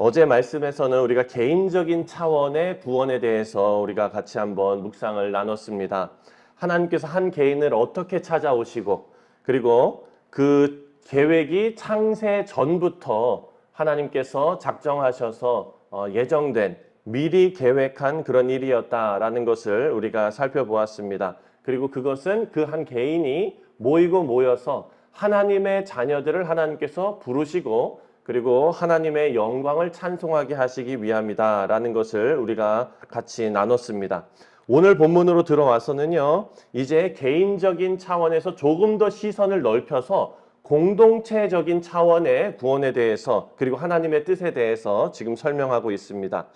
어제 말씀에서는 우리가 개인적인 차원의 구원에 대해서 우리가 같이 한번 묵상을 나눴습니다. 하나님께서 한 개인을 어떻게 찾아오시고 그리고 그 계획이 창세 전부터 하나님께서 작정하셔서 예정된 미리 계획한 그런 일이었다라는 것을 우리가 살펴보았습니다. 그리고 그것은 그 한 개인이 모이고 모여서 하나님의 자녀들을 하나님께서 부르시고 그리고 하나님의 영광을 찬송하게 하시기 위함이다라는 것을 우리가 같이 나눴습니다. 오늘 본문으로 들어와서는요, 이제 개인적인 차원에서 조금 더 시선을 넓혀서 공동체적인 차원의 구원에 대해서 그리고 하나님의 뜻에 대해서 지금 설명하고 있습니다.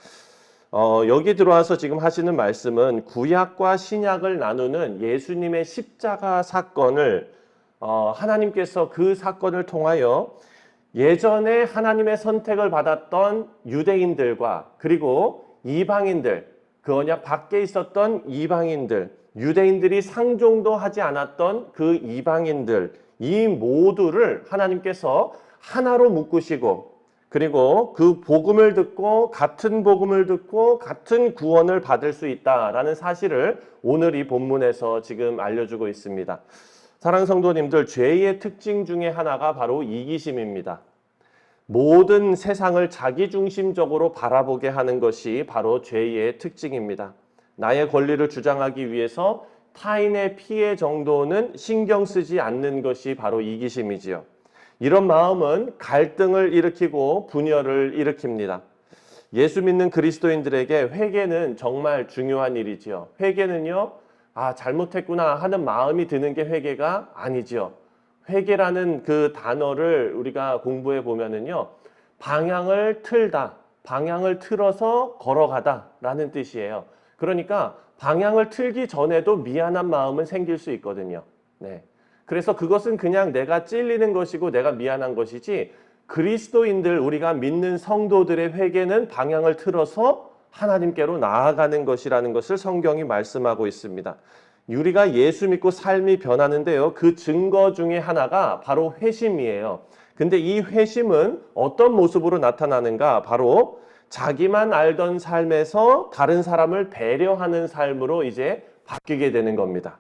여기 들어와서 지금 하시는 말씀은 구약과 신약을 나누는 예수님의 십자가 사건을 하나님께서 그 사건을 통하여 예전에 하나님의 선택을 받았던 유대인들과 그리고 이방인들, 그 언약 밖에 있었던 이방인들, 유대인들이 상종도 하지 않았던 그 이방인들, 이 모두를 하나님께서 하나로 묶으시고 그리고 그 복음을 듣고 같은 복음을 듣고 같은 구원을 받을 수 있다라는 사실을 오늘 이 본문에서 지금 알려주고 있습니다. 사랑하는 성도님들, 죄의 특징 중에 하나가 바로 이기심입니다. 모든 세상을 자기중심적으로 바라보게 하는 것이 바로 죄의 특징입니다. 나의 권리를 주장하기 위해서 타인의 피해 정도는 신경 쓰지 않는 것이 바로 이기심이지요. 이런 마음은 갈등을 일으키고 분열을 일으킵니다. 예수 믿는 그리스도인들에게 회개는 정말 중요한 일이지요. 회개는요, 잘못했구나 하는 마음이 드는 게 회개가 아니지요. 회개라는 그 단어를 우리가 공부해 보면은요, 방향을 틀다, 방향을 틀어서 걸어가다 라는 뜻이에요. 그러니까 방향을 틀기 전에도 미안한 마음은 생길 수 있거든요. 네. 그래서 그것은 그냥 내가 찔리는 것이고 내가 미안한 것이지, 그리스도인들, 우리가 믿는 성도들의 회개는 방향을 틀어서 하나님께로 나아가는 것이라는 것을 성경이 말씀하고 있습니다. 우리가 예수 믿고 삶이 변하는데요, 그 증거 중에 하나가 바로 회심이에요. 근데 이 회심은 어떤 모습으로 나타나는가? 바로 자기만 알던 삶에서 다른 사람을 배려하는 삶으로 이제 바뀌게 되는 겁니다.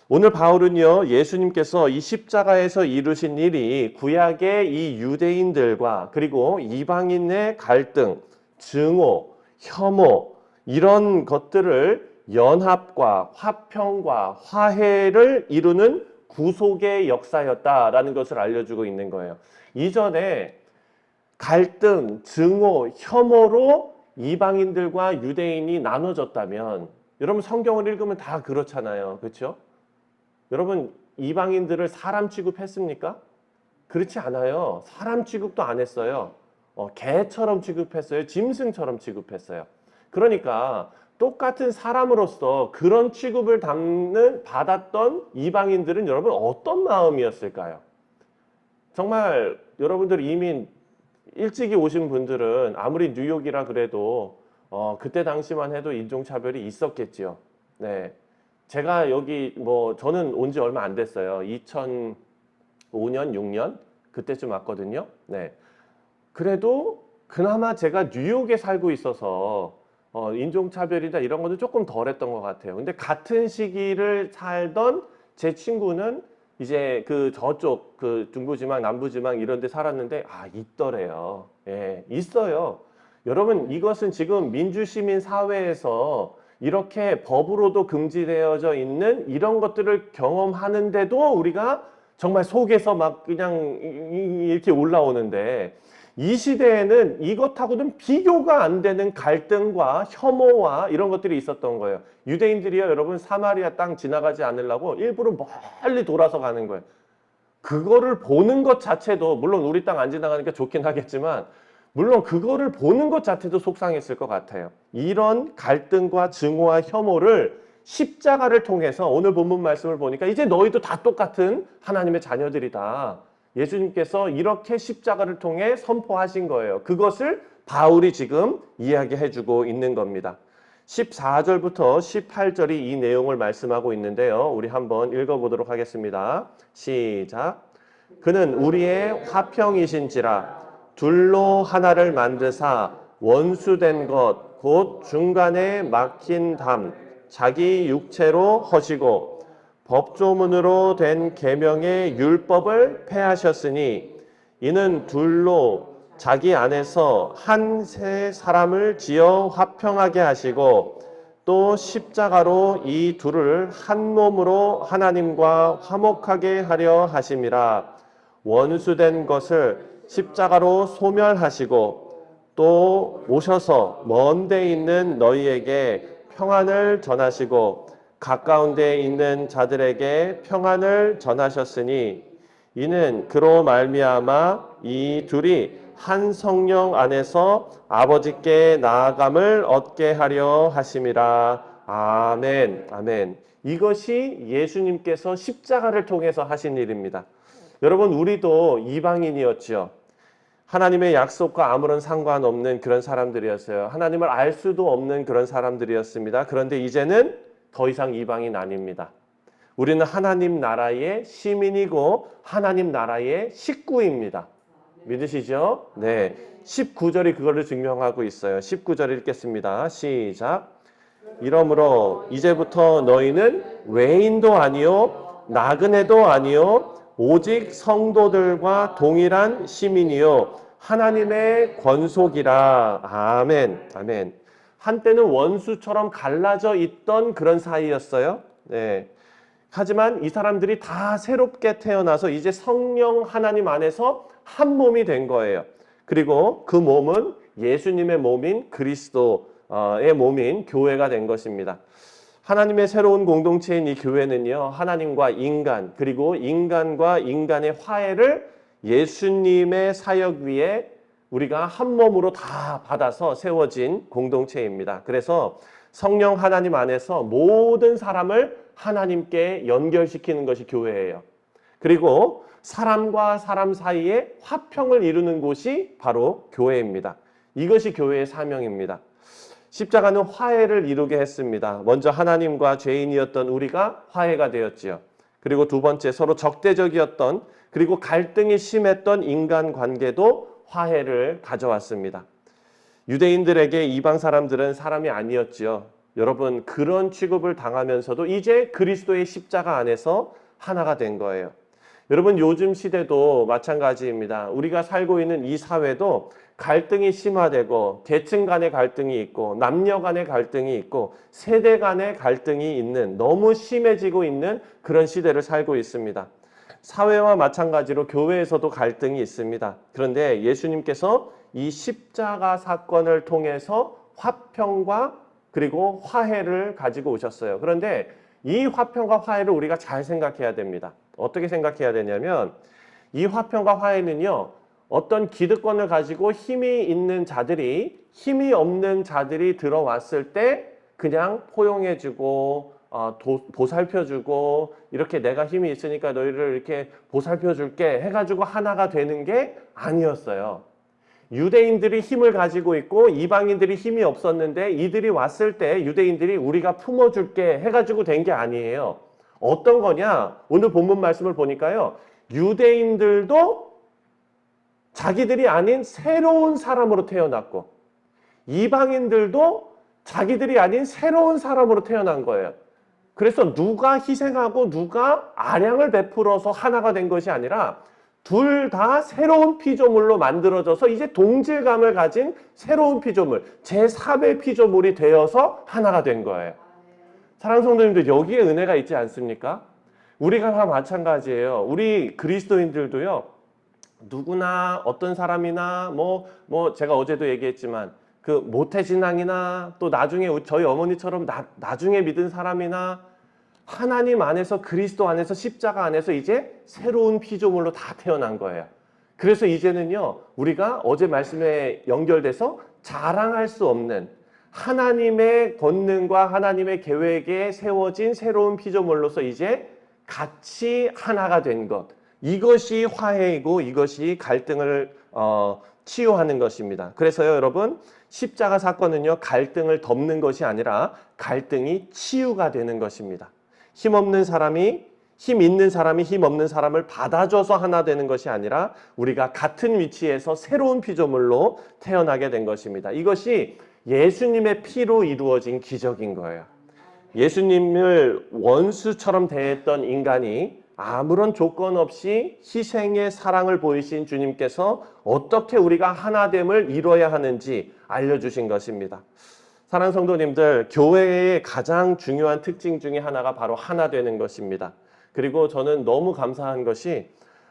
오늘 바울은요, 예수님께서 이 십자가에서 이루신 일이 구약의 이 유대인들과 그리고 이방인의 갈등, 증오, 혐오, 이런 것들을 연합과 화평과 화해를 이루는 구속의 역사였다라는 것을 알려주고 있는 거예요. 이전에 갈등, 증오, 혐오로 이방인들과 유대인이 나눠졌다면, 여러분 성경을 읽으면 다 그렇잖아요. 그렇죠? 여러분 이방인들을 사람 취급했습니까? 그렇지 않아요. 사람 취급도 안 했어요. 개처럼 취급했어요. 짐승처럼 취급했어요. 그러니까 똑같은 사람으로서 그런 취급을 받았던 이방인들은 여러분 어떤 마음이었을까요? 정말 여러분들 이민 일찍이 오신 분들은 아무리 뉴욕이라 그래도 그때 당시만 해도 인종차별이 있었겠죠. 네. 제가 여기 저는 온 지 얼마 안 됐어요. 2005년, 6년 그때쯤 왔거든요. 네. 그래도 그나마 제가 뉴욕에 살고 있어서 인종차별이나 이런 것도 조금 덜했던 것 같아요. 근데 같은 시기를 살던 제 친구는 이제 그 저쪽 그 중부지방, 남부지방 이런 데 살았는데 있더래요. 예, 있어요. 여러분 이것은 지금 민주시민 사회에서 이렇게 법으로도 금지되어져 있는 이런 것들을 경험하는데도 우리가 정말 속에서 막 그냥 이렇게 올라오는데, 이 시대에는 이것하고는 비교가 안 되는 갈등과 혐오와 이런 것들이 있었던 거예요. 유대인들이요, 여러분 사마리아 땅 지나가지 않으려고 일부러 멀리 돌아서 가는 거예요. 그거를 보는 것 자체도, 물론 우리 땅 안 지나가니까 좋긴 하겠지만 물론 그거를 보는 것 자체도 속상했을 것 같아요. 이런 갈등과 증오와 혐오를 십자가를 통해서 오늘 본문 말씀을 보니까 이제 너희도 다 똑같은 하나님의 자녀들이다. 예수님께서 이렇게 십자가를 통해 선포하신 거예요. 그것을 바울이 지금 이야기해주고 있는 겁니다. 14절부터 18절이 이 내용을 말씀하고 있는데요. 우리 한번 읽어보도록 하겠습니다. 시작. 그는 우리의 화평이신지라 둘로 하나를 만드사 원수된 것 곧 중간에 막힌 담 자기 육체로 허시고 법조문으로 된 계명의 율법을 폐하셨으니 이는 둘로 자기 안에서 한 세 사람을 지어 화평하게 하시고 또 십자가로 이 둘을 한 몸으로 하나님과 화목하게 하려 하심이라. 원수된 것을 십자가로 소멸하시고 또 오셔서 먼 데 있는 너희에게 평안을 전하시고 가까운 데 있는 자들에게 평안을 전하셨으니 이는 그로 말미암아 이 둘이 한 성령 안에서 아버지께 나아감을 얻게 하려 하심이라. 아멘. 아멘. 이것이 예수님께서 십자가를 통해서 하신 일입니다. 여러분, 우리도 이방인이었죠. 하나님의 약속과 아무런 상관없는 그런 사람들이었어요. 하나님을 알 수도 없는 그런 사람들이었습니다. 그런데 이제는 더 이상 이방인 아닙니다. 우리는 하나님 나라의 시민이고 하나님 나라의 식구입니다. 믿으시죠? 네. 19절이 그거를 증명하고 있어요. 19절 읽겠습니다. 시작. 이러므로 이제부터 너희는 외인도 아니요 나그네도 아니요 오직 성도들과 동일한 시민이요 하나님의 권속이라. 아멘. 아멘. 한때는 원수처럼 갈라져 있던 그런 사이였어요. 네. 하지만 이 사람들이 다 새롭게 태어나서 이제 성령 하나님 안에서 한 몸이 된 거예요. 그리고 그 몸은 예수님의 몸인 그리스도의 몸인 교회가 된 것입니다. 하나님의 새로운 공동체인 이 교회는요, 하나님과 인간, 그리고 인간과 인간의 화해를 예수님의 사역 위에 우리가 한 몸으로 다 받아서 세워진 공동체입니다. 그래서 성령 하나님 안에서 모든 사람을 하나님께 연결시키는 것이 교회예요. 그리고 사람과 사람 사이에 화평을 이루는 곳이 바로 교회입니다. 이것이 교회의 사명입니다. 십자가는 화해를 이루게 했습니다. 먼저 하나님과 죄인이었던 우리가 화해가 되었지요. 그리고 두 번째, 서로 적대적이었던 그리고 갈등이 심했던 인간관계도 화해를 가져왔습니다. 유대인들에게 이방 사람들은 사람이 아니었지요. 여러분, 그런 취급을 당하면서도 이제 그리스도의 십자가 안에서 하나가 된 거예요. 여러분, 요즘 시대도 마찬가지입니다. 우리가 살고 있는 이 사회도 갈등이 심화되고 계층 간의 갈등이 있고 남녀 간의 갈등이 있고 세대 간의 갈등이 있는, 너무 심해지고 있는 그런 시대를 살고 있습니다. 사회와 마찬가지로 교회에서도 갈등이 있습니다. 그런데 예수님께서 이 십자가 사건을 통해서 화평과 그리고 화해를 가지고 오셨어요. 그런데 이 화평과 화해를 우리가 잘 생각해야 됩니다. 어떻게 생각해야 되냐면 이 화평과 화해는요, 어떤 기득권을 가지고 힘이 있는 자들이 힘이 없는 자들이 들어왔을 때 그냥 포용해주고 보살펴주고 이렇게 내가 힘이 있으니까 너희를 이렇게 보살펴줄게 해가지고 하나가 되는 게 아니었어요. 유대인들이 힘을 가지고 있고 이방인들이 힘이 없었는데 이들이 왔을 때 유대인들이 우리가 품어줄게 해가지고 된 게 아니에요. 어떤 거냐? 오늘 본문 말씀을 보니까요, 유대인들도 자기들이 아닌 새로운 사람으로 태어났고 이방인들도 자기들이 아닌 새로운 사람으로 태어난 거예요. 그래서 누가 희생하고 누가 아량을 베풀어서 하나가 된 것이 아니라 둘 다 새로운 피조물로 만들어져서 이제 동질감을 가진 새로운 피조물, 제3의 피조물이 되어서 하나가 된 거예요. 사랑하는 성도님들, 여기에 은혜가 있지 않습니까? 우리가 다 마찬가지예요. 우리 그리스도인들도요, 누구나 어떤 사람이나 제가 어제도 얘기했지만 그 모태신앙이나 또 나중에 저희 어머니처럼 나중에 믿은 사람이나 하나님 안에서, 그리스도 안에서, 십자가 안에서 이제 새로운 피조물로 다 태어난 거예요. 그래서 이제는요, 우리가 어제 말씀에 연결돼서 자랑할 수 없는 하나님의 권능과 하나님의 계획에 세워진 새로운 피조물로서 이제 같이 하나가 된 것, 이것이 화해이고 이것이 갈등을 치유하는 것입니다. 그래서요, 여러분, 십자가 사건은요, 갈등을 덮는 것이 아니라 갈등이 치유가 되는 것입니다. 힘없는 사람이 힘 있는 사람이 힘 없는 사람을 받아줘서 하나 되는 것이 아니라 우리가 같은 위치에서 새로운 피조물로 태어나게 된 것입니다. 이것이 예수님의 피로 이루어진 기적인 거예요. 예수님을 원수처럼 대했던 인간이 아무런 조건 없이 희생의 사랑을 보이신 주님께서 어떻게 우리가 하나됨을 이뤄야 하는지 알려주신 것입니다. 사랑하는 성도님들, 교회의 가장 중요한 특징 중에 하나가 바로 하나 되는 것입니다. 그리고 저는 너무 감사한 것이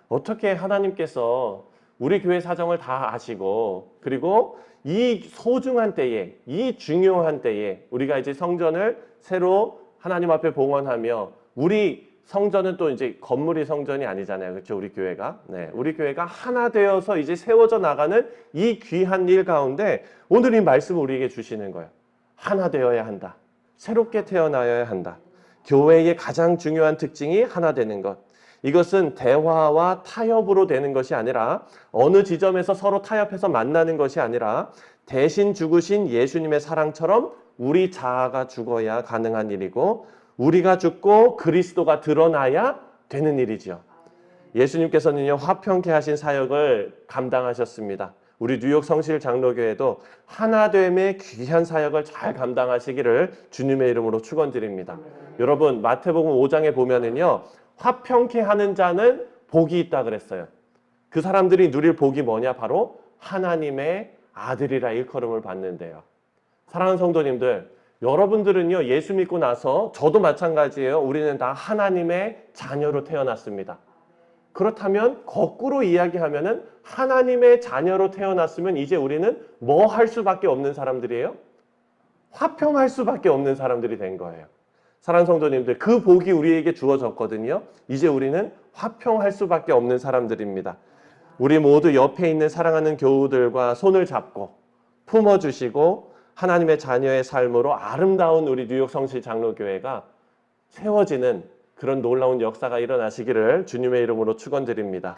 어떻게 하나님께서 우리 교회 사정을 다 아시고 그리고 이 소중한 때에, 이 중요한 때에 우리가 이제 성전을 새로 하나님 앞에 봉헌하며 우리 성전은 또 이제 건물이 성전이 아니잖아요. 그렇죠? 우리 교회가. 네. 우리 교회가 하나 되어서 이제 세워져 나가는 이 귀한 일 가운데 오늘 이 말씀을 우리에게 주시는 거예요. 하나 되어야 한다. 새롭게 태어나야 한다. 교회의 가장 중요한 특징이 하나 되는 것. 이것은 대화와 타협으로 되는 것이 아니라 어느 지점에서 서로 타협해서 만나는 것이 아니라 대신 죽으신 예수님의 사랑처럼 우리 자아가 죽어야 가능한 일이고 우리가 죽고 그리스도가 드러나야 되는 일이죠. 예수님께서는요, 화평케 하신 사역을 감당하셨습니다. 우리 뉴욕 성실 장로교회도 하나됨의 귀한 사역을 잘 감당하시기를 주님의 이름으로 축원드립니다. 여러분, 마태복음 5장에 보면은요, 화평케 하는 자는 복이 있다 그랬어요. 그 사람들이 누릴 복이 뭐냐? 바로 하나님의 아들이라 일컬음을 받는데요. 사랑하는 성도님들, 여러분들은요, 예수 믿고 나서 저도 마찬가지예요. 우리는 다 하나님의 자녀로 태어났습니다. 그렇다면 거꾸로 이야기하면은 하나님의 자녀로 태어났으면 이제 우리는 뭐 할 수밖에 없는 사람들이에요? 화평할 수밖에 없는 사람들이 된 거예요. 사랑하는 성도님들, 그 복이 우리에게 주어졌거든요. 이제 우리는 화평할 수밖에 없는 사람들입니다. 우리 모두 옆에 있는 사랑하는 교우들과 손을 잡고 품어주시고 하나님의 자녀의 삶으로 아름다운 우리 뉴욕 성실 장로교회가 세워지는 그런 놀라운 역사가 일어나시기를 주님의 이름으로 축원드립니다.